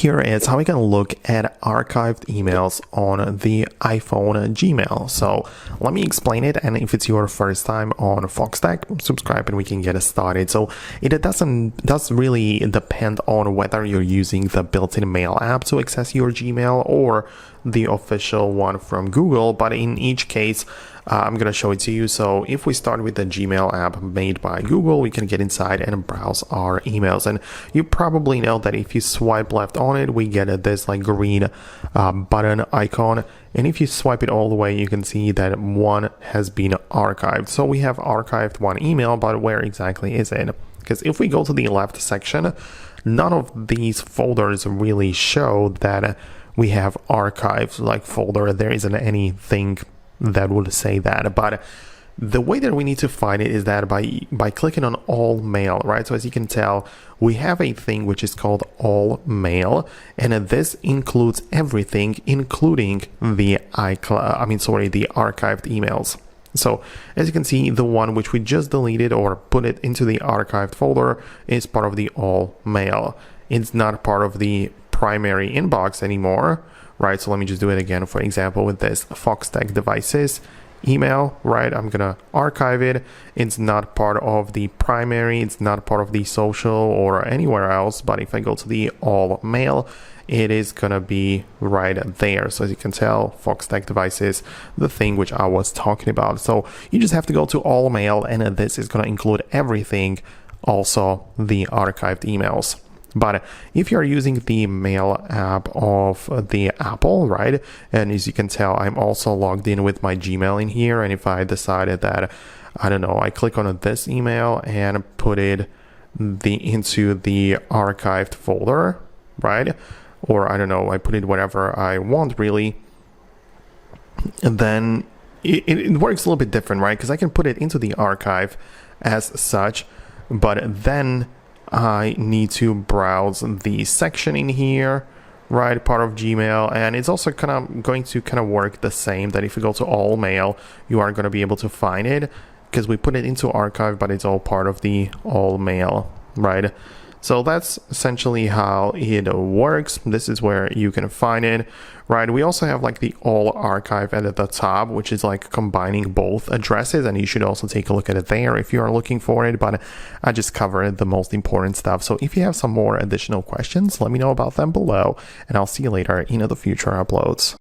Here is how we can look at archived emails on the iPhone Gmail. So let me explain it, and if it's your first time on Foxtecc, subscribe and we can get started. So it does really depend on whether you're using the built-in mail app to access your Gmail or the official one from Google, but in each case I'm going to show it to you. So if we start with the Gmail app made by Google, we can get inside and browse our emails, and you probably know that if you swipe left on it, we get this like green button icon, and if you swipe it all the way, you can see that one has been archived. So we have archived one email, but where exactly is it? Because if we go to the left section, none of these folders really show that we have archived like folder. There isn't anything that would say that, but the way that we need to find it is that by clicking on all mail, right? So as you can tell, we have a thing which is called all mail, and this includes everything, including the the archived emails. So as you can see, the one which we just deleted or put it into the archived folder is part of the all mail. It's not part of the primary inbox anymore, right? So let me just do it again. For example, with this Foxtecc devices email, right? I'm gonna archive it. It's not part of the primary, it's not part of the social or anywhere else, but if I go to the all mail, it is gonna be right there. So as you can tell, Foxtecc devices, the thing which I was talking about. So you just have to go to all mail, and this is gonna include everything, also the archived emails. But if you're using the mail app of the Apple, right, and as you can tell, I'm also logged in with my Gmail in here, and if I decided that, I don't know, I click on this email and put it into the archived folder, right, or I don't know, I put it whatever I want really, and then it works a little bit different, right, because I can put it into the archive as such, but then I need to browse the section in here, right, part of Gmail, and it's also going to work the same, that if you go to all mail, you are going to be able to find it, because we put it into archive, but it's all part of the all mail, right? So that's essentially how it works. This is where you can find it, right? We also have like the all archive at the top, which is like combining both addresses, and you should also take a look at it there if you are looking for it, but I just covered the most important stuff. So if you have some more additional questions, let me know about them below, and I'll see you later in the future uploads.